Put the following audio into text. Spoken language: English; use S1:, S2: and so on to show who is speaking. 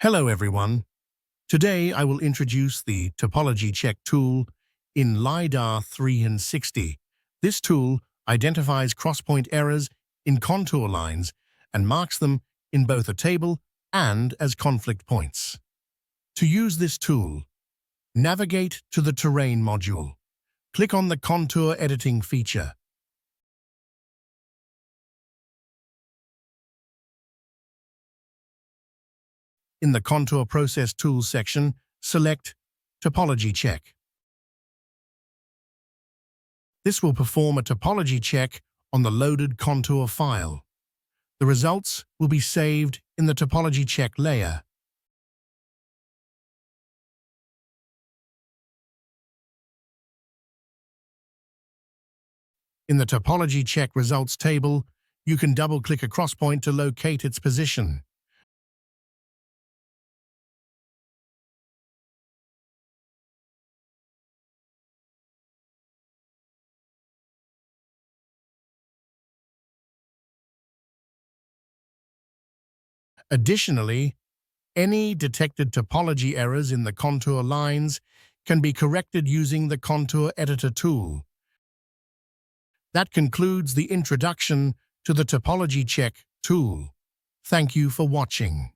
S1: Hello everyone. Today I will introduce the Topology Check tool in LiDAR360. This tool identifies crosspoint errors in contour lines and marks them in both a table and as conflict points. To use this tool, navigate to the Terrain module. Click on the Contour Editing feature. In the Contour Process Tools section, select Topology Check. This will perform a topology check on the loaded contour file. The results will be saved in the Topology Check layer. In the Topology Check results table, you can double-click a crosspoint to locate its position. Additionally, any detected topology errors in the contour lines can be corrected using the Contour Editor tool. That concludes the introduction to the Topology Check tool. Thank you for watching.